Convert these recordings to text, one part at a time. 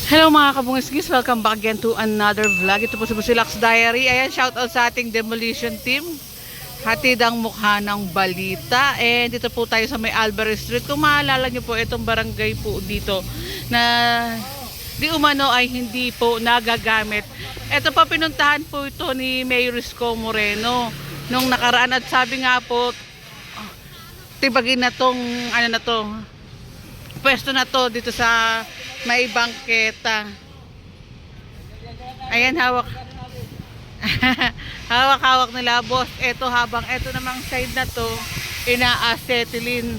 Hello mga kabungisgis, welcome back again to another vlog. Ito po si Busilak's Diary. Ayan, shout out sa ating demolition team. Hatid ang mukha ng balita. And dito po tayo sa may Alvarez Street. Kung maalala nyo po, itong barangay po dito na di umano ay hindi po nagagamit. Ito pa pinuntahan po ito ni Mayor Isko Moreno nung nakaraan. At sabi nga po, tibagin na tong ano na to, pwesto na to dito sa may bangketa. Ayan, hawak. Hawak-hawak nila, boss. Ito habang ito namang side na to, ina-acetylene.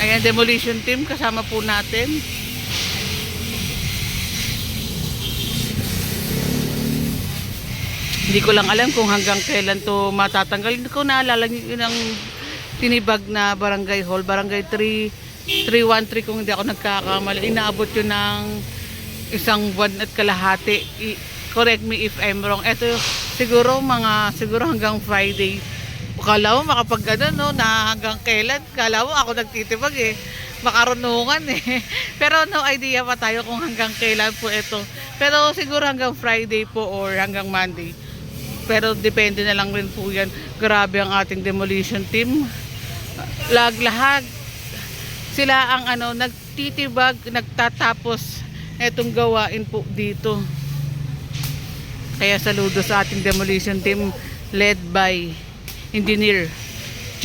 Ayan, demolition team, kasama po natin. Hindi ko lang alam kung hanggang kailan to matatanggal. Hindi ko naalala yun ang tinibag na barangay hall, barangay 313 kung hindi ako nagkakamali. Inaabot yun ng isang buwan at kalahati. Correct me if I'm wrong. Ito siguro hanggang Friday. Kala mo makapag no, na hanggang kailan. Kala mo ako nagtitibag makarunungan Pero no idea pa tayo kung hanggang kailan po ito. Pero siguro hanggang Friday po or hanggang Monday. Pero depende na lang rin po yan. Grabe ang ating demolition team. Lahat sila ang nagtitibag, nagtatapos etong gawain po dito. Kaya saludo sa ating demolition team led by Engineer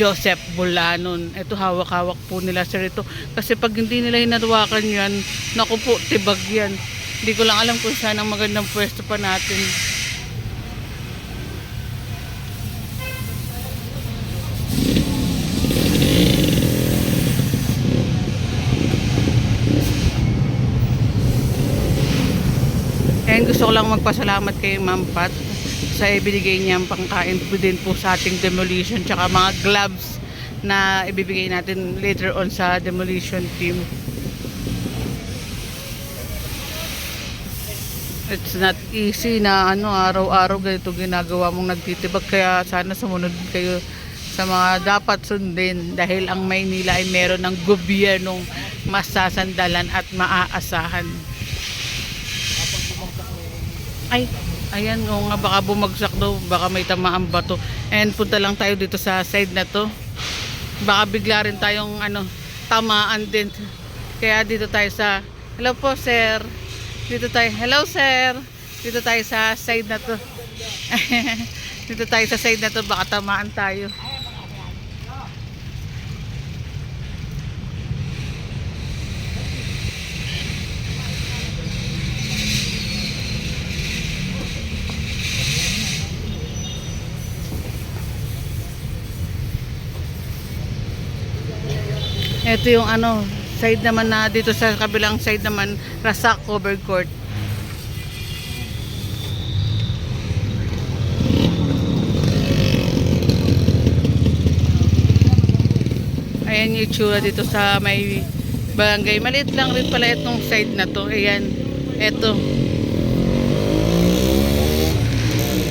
Joseph Bulanon. Ito hawak-hawak po nila sir ito. Kasi pag hindi nila hinawakan yan, naku po, tibag yan. Hindi ko lang alam kung saan ang magandang pwesto pa natin. And gusto ko lang magpasalamat kay Ma'am Pat sa ibinigay niyang pangkain din po sa ating demolition tsaka mga gloves na ibibigay natin later on sa demolition team. It's not easy na araw-araw ganito ginagawa mong nagtitibag, kaya sana sumunod kayo sa mga dapat sundin dahil ang Maynila ay meron ng gobyernong masasandalan at maaasahan. Ay, ayan nga, baka bumagsak daw, baka may tamaan bato. And punta lang tayo dito sa side na to. Baka bigla rin tayong tamaan din. Kaya dito tayo sa, hello po sir. Dito tayo, hello sir. Dito tayo sa side na to. Dito tayo sa side na to, baka tamaan tayo. Ito yung side naman na dito sa kabilang side naman, Rasak covered court. Ayan yung itsura dito sa may barangay. Maliit lang rin pala itong side na to. Ayan, eto.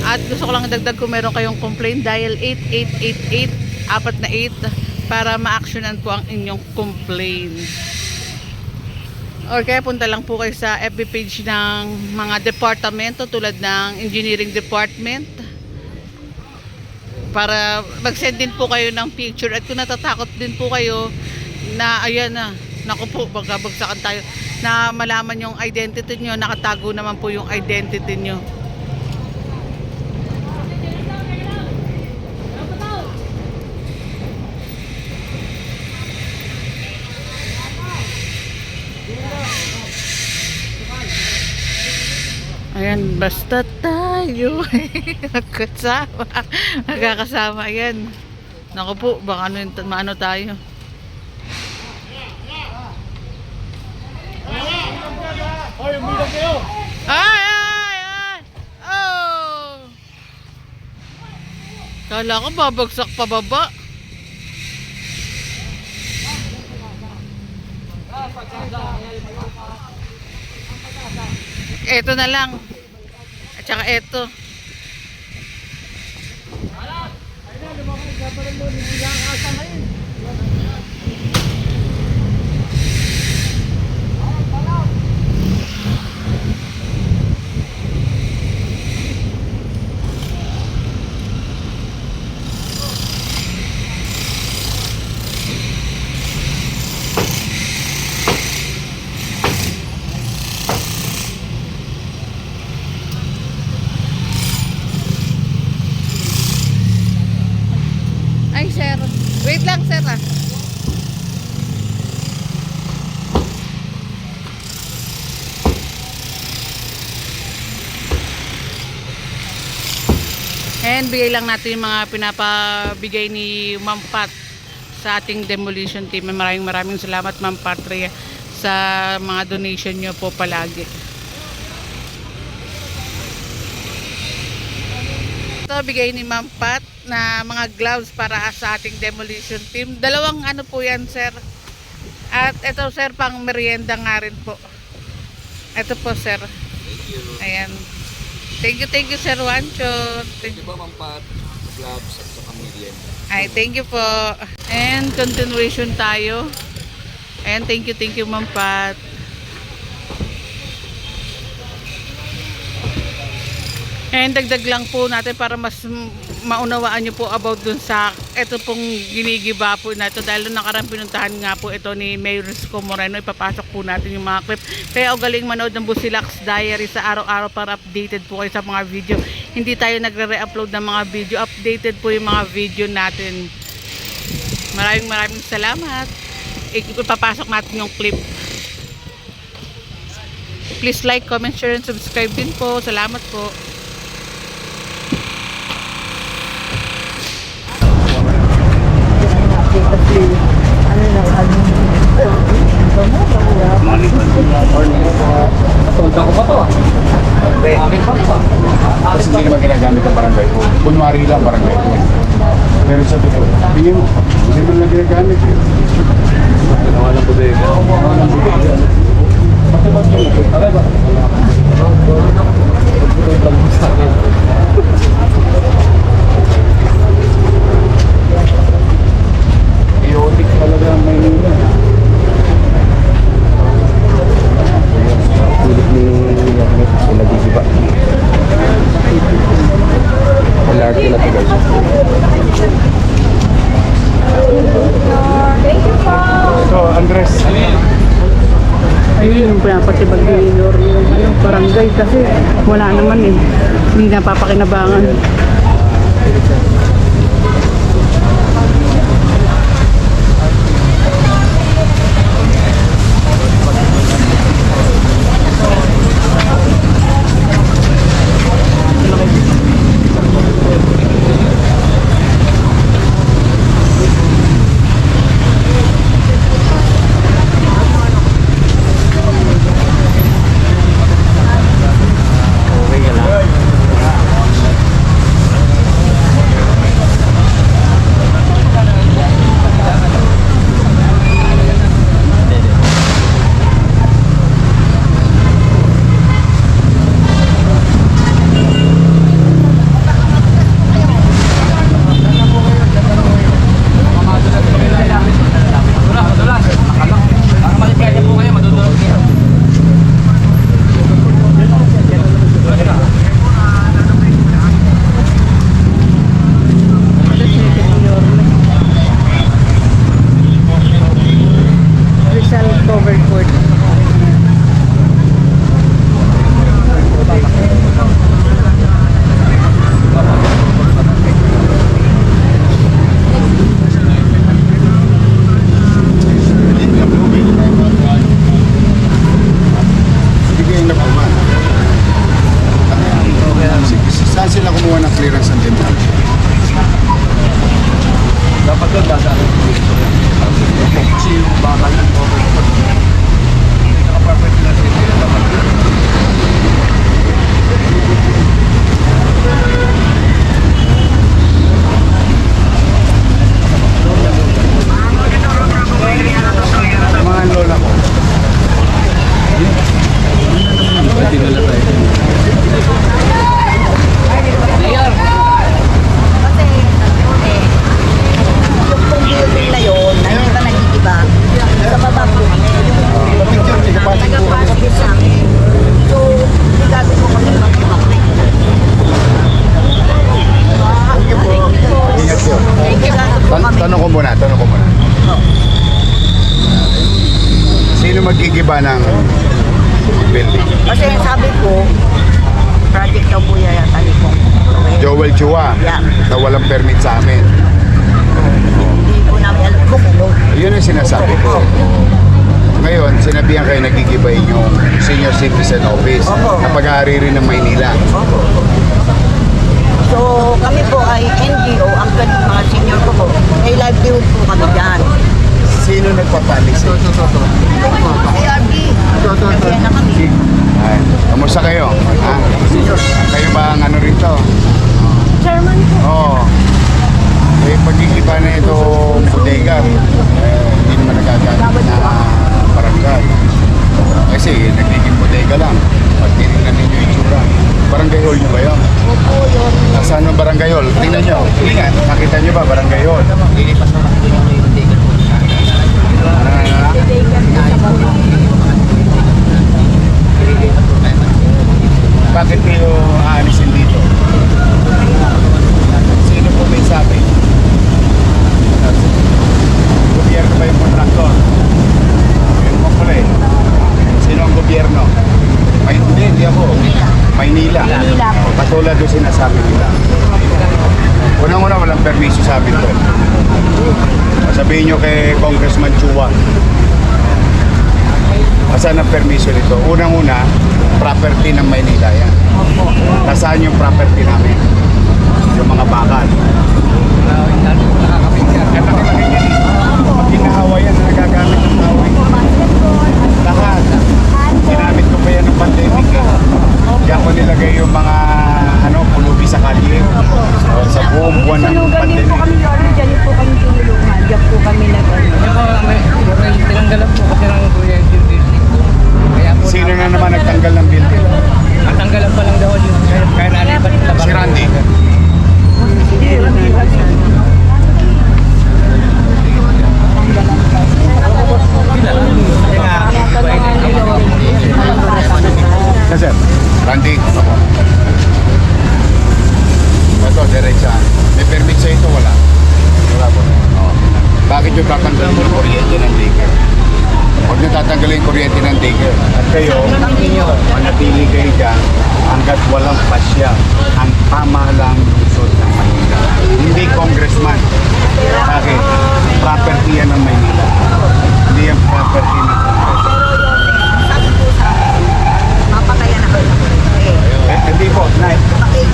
At gusto ko lang dagdag kung meron kayong complaint, dial 8888 apat na 8 para ma-actionan po ang inyong complaint. Or kaya punta lang po kayo sa FB page ng mga departamento tulad ng engineering department para mag-send din po kayo ng picture. At kung natatakot din po kayo na ayan naku po, bagabagsakan tayo, na malaman yung identity nyo, nakatago naman po yung identity nyo. Ayan, basta tayo magkakasama. Ayan, naku po, baka maano tayo. Ay! Oh! Kala ko babagsak pababa. Ito na lang. At saka ito. And bigay lang natin yung mga pinapabigay ni Ma'am Pat sa ating demolition team. Maraming salamat Ma'am Patria sa mga donation nyo po palagi. Ito bigay ni Ma'am Pat na mga gloves para sa ating demolition team. Dalawang ano po yan, sir. At ito, sir, pang merienda nga rin po. Ito po, sir. Thank you. Ayan. Thank you, Sir Wancho. Thank you po, Ma'am Pat. Gloves at saka merienda. Ay, thank you po. And continuation tayo. And thank you, Ma'am Pat. And dagdag lang po natin para mas maunawaan nyo po about dun sa ito pong ginigiba po na ito. Dahil nung nakarang pinuntahan nga po ito ni Mayor Risco Moreno, ipapasok po natin yung mga clip. Kaya ugaling manood ng Busilak's Diary sa araw-araw para updated po kayo sa mga video. Hindi tayo nagre-re-upload ng mga video. Updated po yung mga video natin. Maraming salamat. Ipapasok natin yung clip. Please like, comment, share, and subscribe din po. Salamat po. Punta ko pa to ah. Akin pa to ah. Kasi hindi naman ginagamit ang barangay ko. Kunwari lang barangay ko. Pero sa totoo, hindi mo na ginagamit yun. Ginawa ng bodega. Ginawa ng bodega. Matibag yun. Okay ba? Sa akin. Chaotic talaga ang Maynila. Tulog ni Yahmet, sinagigiba. LRT na to guys. So, Andres. Ayun yung pinapatibag ni Lord yung barangay kasi wala naman eh. Hindi napapakinabangan. Saan sila kumuha ng clearance ng temple? Dapat doon dadaan. Kasi yung bakal ng naka-perfect na sila dapat doon. Mga lola ko. Pwede nila tayo. Building na yun, na hindi pa nagigiba. Sa baba po kami. Nagapasok din sa amin. So, hindi gagawin ko kami mag-ibakli. Ingat yun. Thank you, gagawin po kami. Tanong ko muna. Sino magigiba ng building? Kasi sabi ko, project daw po yata ni Kong. Joel Chua, Yeah. na walang permit sa amin. Hindi po namin alam kung ano. Yun ang sinasabi ko. Ngayon, sinabihan kayo nagigibay yung Senior Citizen Office Opo. na pag-aari rin ng Maynila. So, kami po ay NGO, actually mga senior ko po, may livelihood po kami dyan. Sino nagpapalis? ARP, kaya na kami. Ay, kamusta kayo? Ha? Kayo ba ang ano rito? Chairman po. Oo. Eh, pag-iiba na itong bodega, hindi naman nagagamit na barangay. Kasi nagiging bodega lang. Pag tinignan ninyo yung itsura. Barangay hall nyo ba yun? Opo, yun. Nasaan ang barangay hall? Tingnan nyo. Tingnan. Nakita nyo ba barangay hall? Lilipas naman yung ticket po. Bakit kayo aalisin dito? Sino po may sabi? Gobyerno ba yung kontraktor? Yung po pala eh. Sino ang gobyerno? Hindi ako. Maynila. Katulad yung sinasabi nila. Unang-una walang permiso sabi ko. Sabihin nyo kay Congressman Chua. Asan ang permiso nito? Unang-una, property ng Maynila yan. Nasaan yung property namin? Yung mga bakal. Ang laki-laki yan eh. Pag ginahawa yan, nagagamit ng tao eh. Lahat. Ginamit ko pa yan ng pandemic eh. Diyan ko nilagay yung mga pulubi sa kalye. Sa buong buwan ng pandemic. Diyan po kami tinulungan. Diyan po kami Tinanggalan po kasi ng kuryente building. Kaya po Sino na naman nagtanggal ng building? natanggalan pa lang daw yun. Kaya nalipat na Si Randy. Kasi, Randy. Ito, diretsa. May permit sa ito, wala. Wala po. Oo. Bakit yung tatanggalin yung kuryente ng digger? Huwag nyo tatanggalin yung kuryente ng digger. At kayo, manatili kayo dyan hanggat walang pasya ang pamahalang lungsod ng Maynila. Hindi congressman. Bakit? Property yan ng Maynila. Hindi yan property ng congressman. sabi po sa mapatayan na kayo. Hindi po, Nay. Okay.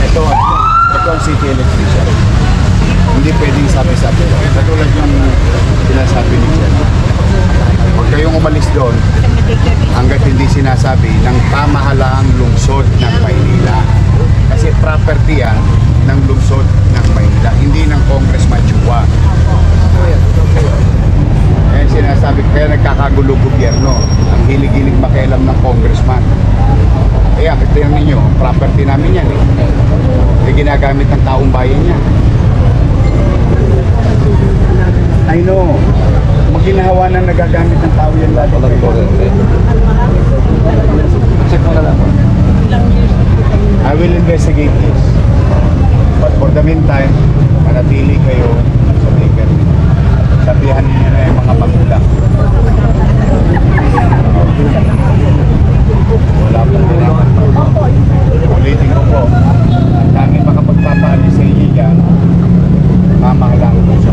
Ito ang city electrician. Hindi pwedeng sabi-sabi. Katulad yung sinasabi ni Jen. Huwag kayong umalis doon hanggat hindi sinasabi ng pamahalaang lungsod ng Maynila. Kasi property yan ng lungsod ng Maynila, hindi ng Congressman Chua. Kaya sinasabi, kaya nagkakagulo gobyerno. Ang hilig-hilig makialam ng congressman. Kaya, tingnan ninyo, property namin yan eh. Kaya ginagamit ng taong bayan niya. I know. Maginahawa na nagagamit ng tao yan lalo. Check mo na lang. I will investigate this. But for the meantime, manatili kayo sa baker. Sabihan niyo na yung mga magulang. Wala pong kailangan. Ulitin ko po, ang dami makapagpapaalis sa inyo dyan, mamahalang puso.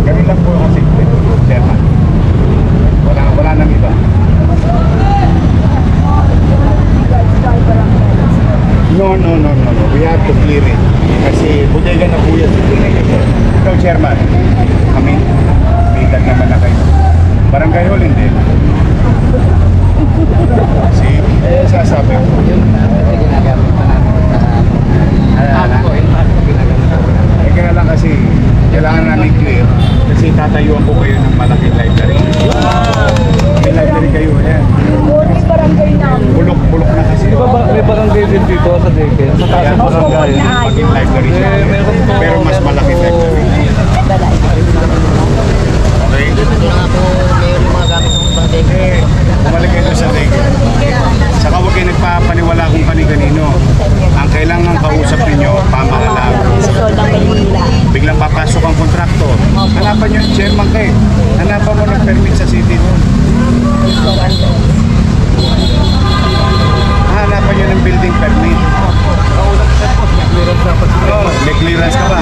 Ganun lang po ang sikret, Chairman. Wala nang iba. No. We have to clear it. Kasi bodega na po yan. Ikaw, Chairman. Kami, bigat naman na kayo. Barangay hall, hindi. See? Sasabi ko. Kasi ginagamit pa namin Eh, kaya lang kasi, kailangan namin clear. Kasi tatayuan ko kayo ng malaking library. May library kayo, yan. Bulok na kasi. Di ba may barangay din dito sa Deke? Sa taas ng barangay. Maging library siya. Pero mas malaking library. Okay? nga po ngayon yung mga gamit ng bandega. Eh, bumalik kayo sa Deke. Saka huwag kayo nagpapaniwala kung kani-kanino. Ang kailangan kausap ninyo, pamahalaan. Biglang papasok ang kontraktor. Hanapan nyo yung chairman kayo. Hanapan mo ng permit sa city doon. Hanapan nyo ng building permit. May clearance ka ba?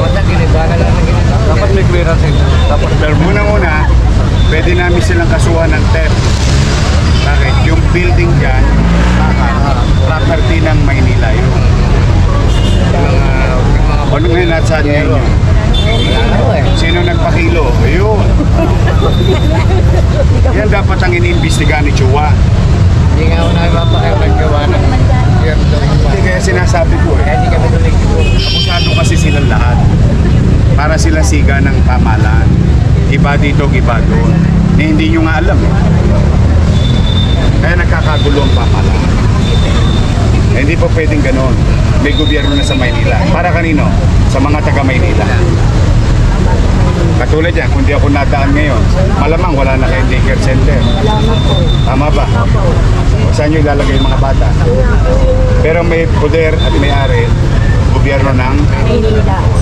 Basta giniba na lang na giniba. Dapat may clearance yun. Dapat Pero muna-muna, pwede namin silang kasuhan ng theft. Bakit? Yung building dyan, property ng Maynila yun. Ano ngayon nasa ninyo? Sino nagpakilo? Ayun. Yan dapat ang iniimbestigahan ni Chua. Hindi nga ako nakipapakaya maggawa ng Hindi kaya sinasabi ko eh. Hindi kami tuloy Abusado kasi silang lahat. Para silang siga ng pamahalaan. Iba dito, iba doon. Hindi nyo nga alam eh. Kaya nagkakagulo ang pamahalaan. Hindi po pwedeng ganon. May gobyerno na sa Maynila. Para kanino? Sa mga taga Maynila. Katulad yan, kung di ako nadaan ngayon, malamang wala na kayong daycare center. Tama ba? O saan nyo ilalagay yung mga bata? Pero may poder at may-ari, gobyerno ng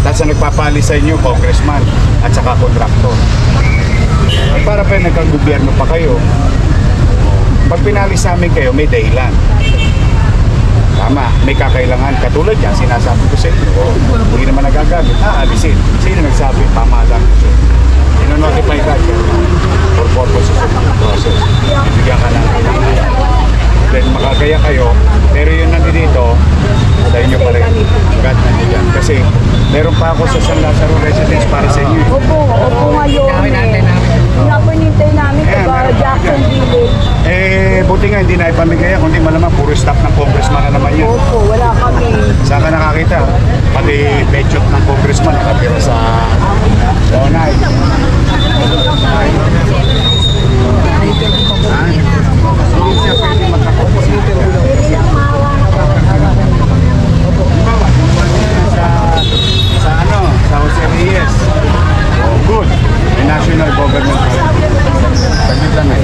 tapos ang nagpapali sa inyo, congressman at saka kontraktor. At para pa nagkagobyerno pa kayo, pag pinali sa amin kayo, may dahilan. Tama, may kakailangan. Katulad yan, sinasabi ko sa inyo, hindi naman nagagamit, alisin. Sino nagsabi? Tama lang. Ino-notify ka dyan for purposes of the process. Bibigyan ka lang. Then makagaya kayo, pero yun nandito, sa inyo pa rin. God nandiyan. Kasi meron pa ako sa San Lazaro Residence para sa inyo. Opo ngayon eh. Pinapunintay namin sa Jackson Village. Buti nga hindi na ipamigay kundi malamang puro staff ng congressman na naman yan. Opo, wala kami. Saan ka nakakita? Pati pechot ng congressman nakatira sa Donay. Hindi siya pwede magkakopos. Sa ano? Sa Jose Reyes. Oh, good. May national government. Saglit lang eh.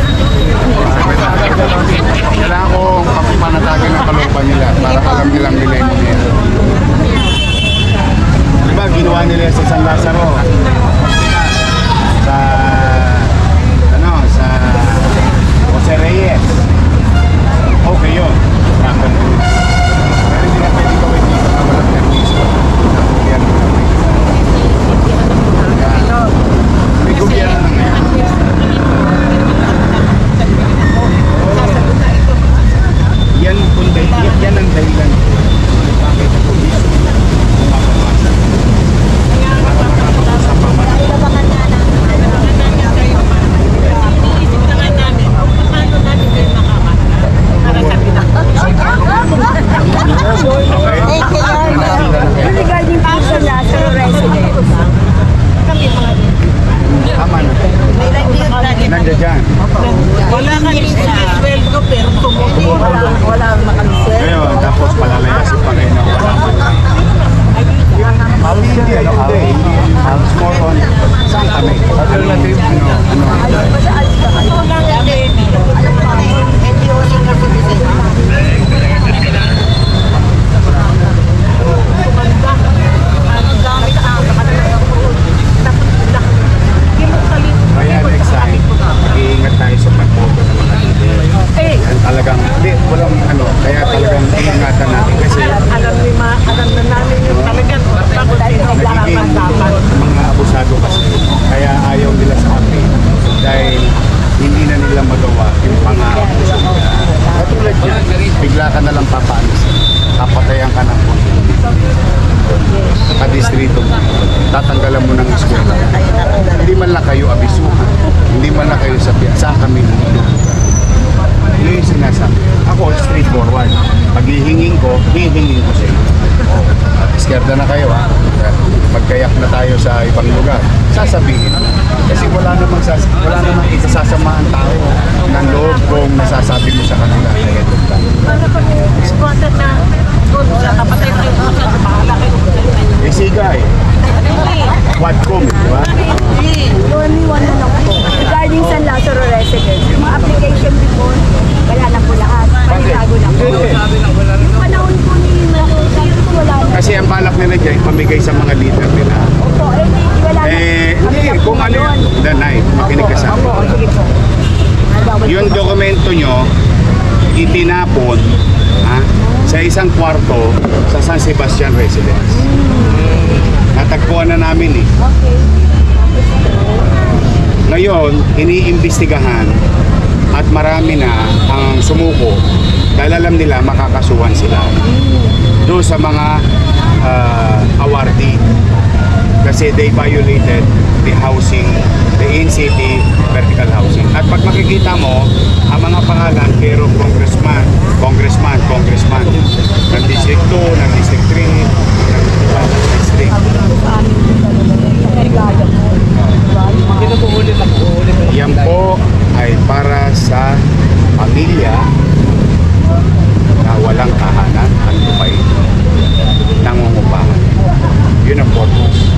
Kailangan kong panatagin ang kalooban nila para alam nilang nila yung mga. Diba, ginawa nila sa San Lazaro. Sa Jose Reyes. Okay yun. Pero hindi na pwede gawin dito na walang permiso. Yan. May gobyerno na ngayon. Yan ang dahilan. Bakit ako gusto mapapasa? Para makapasa sa pamahalaan. Regarding po sa Lazaro Residence. Tama na. Nandiyan dyan. Wala kami sa sweldo pero Wala makamisel. Ngayon, tapos palalayasin pa kayo na wala man. Hindi, hindi. More on, saan kami? Alternative, Kaya next time, mag-iingat tayo sa pagboto ng mga leader. Yan talagang, hindi, walang kaya talagang iingatan natin kasi alam na namin yung talagang nagiging mga abusado kasi. Kaya ayaw nila sa akin dahil hindi na nila magawa yung pang-aabuso nila. Katulad yan, bigla ka na lang papaalis. Kapatayan ka ng puso. Sa distrito mo, tatanggalan mo ng eskwela. Hindi man lang kayo abisuhan. Hindi man lang kayo sabihan. Saan kami nandito? Yun yung sinasabi. Ako, straightforward. Pag hihingin ko sa inyo. Scared na kayo ha. Magkayak na tayo sa ibang lugar. Sasabihin. Kasi wala namang isasasama ang tao ng loob kung nasasabi mo sa kanila. Kaya ito lang. squatter na sa kapatay na yung sa bahala kayo. Isigay. Quadcom, di ba? Only one na lang po. Regarding San Lazaro Residence, yung mga application before, wala na po lahat. Panibago na po. Yung panahon po ni wala na. Kasi ang balak nila dyan, pamigay sa mga leader nila. Opo, wala na. Hindi, kung ano yun. Danay, makinig ka sa akin. Opo, sige po. Yung dokumento nyo, itinapon sa isang kwarto sa San Sebastian Residence. Natagpuan na namin eh. Okay. Ngayon, iniimbestigahan at marami na ang sumuko dahil alam nila makakasuhan sila doon sa mga awardee kasi they violated the housing, the in-city vertical housing. At pag makikita mo, ang mga pangalan, pero congressman, ng District 2, ng District 3, ng District. Yan po ay para sa pamilya na walang tahanan at lupain, nangungupahan. Yun ang purpose.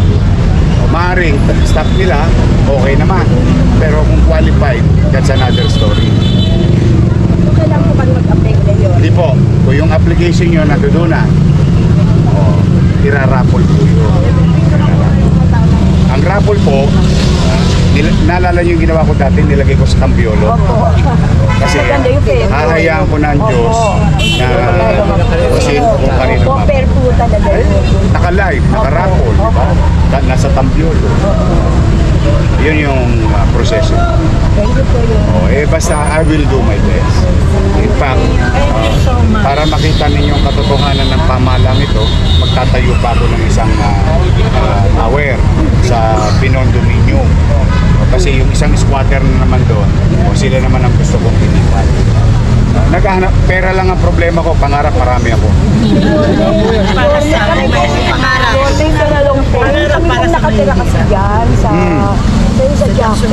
Maaring staff nila, okay naman. Pero kung qualified, that's another story. So, kailangan po kami mag-update ngayon. Hindi po. Kung yung application nyo nadudunan, irarapol po yun. Ang raffle po, naalala nyo yung ginawa ko dati, nilagay ko sa Tambiolo. Opo. Kasi Maganda yung fair. hahayaan ko ng Diyos na kasi kung kanino Opo, ba. fair po talaga yun. Naka-live, naka-raffle, di ba? Nasa Tambiolo. Yun yung proseso. Thank you po yun. Basta I will do my best. In fact, para makita ninyo ang katotohanan ng pamahalang ito, magtatayo pa ako ng isang aware sa Pinondominio. Kasi yung isang squatter na naman doon, sila naman ang gusto kong pinipan. Naghahanap, pera lang ang problema ko, pangarap marami ako. Para sa pangarap. May kalalong po. Kami po nakatira kasi dyan sa Jackson.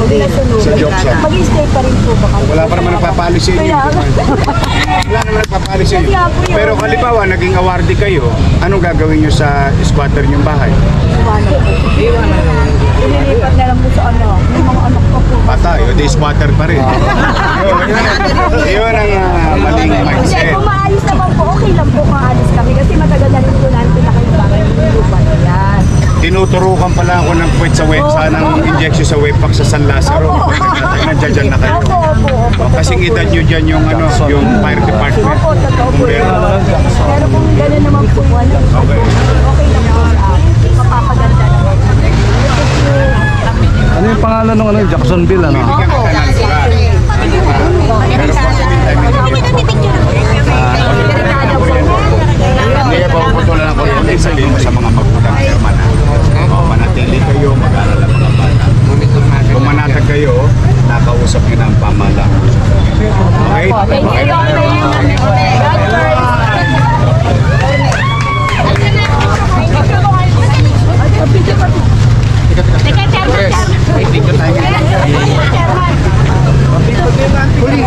Sa Jackson. Mag-stay pa rin po ba kayo? Wala pa naman nagpapalis sa inyo. Wala naman nagpapalis sa inyo. Pero halimbawa, naging awardee kayo, anong gagawin nyo sa squatter nyong bahay? Ililipat na lang po sa yung mga anak ko po. Patay, o di squatter pa rin. Yun ang maling Hindi, mindset. kung maalis naman po, okay lang po kung aalis kami. Kasi matagal na rin po natin pinakailangan yung lupa na yan. Tinuturukan pala ako ng puwet sa ng injection sa Wepac sa San Lazaro. Nandiyan na kayo. Opo. Kasing edad nyo dyan yung, yung fire department. Opo, totoo po. Pero, Pero kung gano'n naman po, okay lang po sa akin. Mapapaganda naman. Ano yung pangalan ng Jacksonville, ano? bigyan ka ng lugar. Pero hindi ka paputulan ng kuryente, sabihin mo sa mga magulang Herman. Manatili kayo, mag-aaral ang mga bata. Kung manatag kayo, nakausap nyo na ang pamahalaan. Okay? Okay? Huli.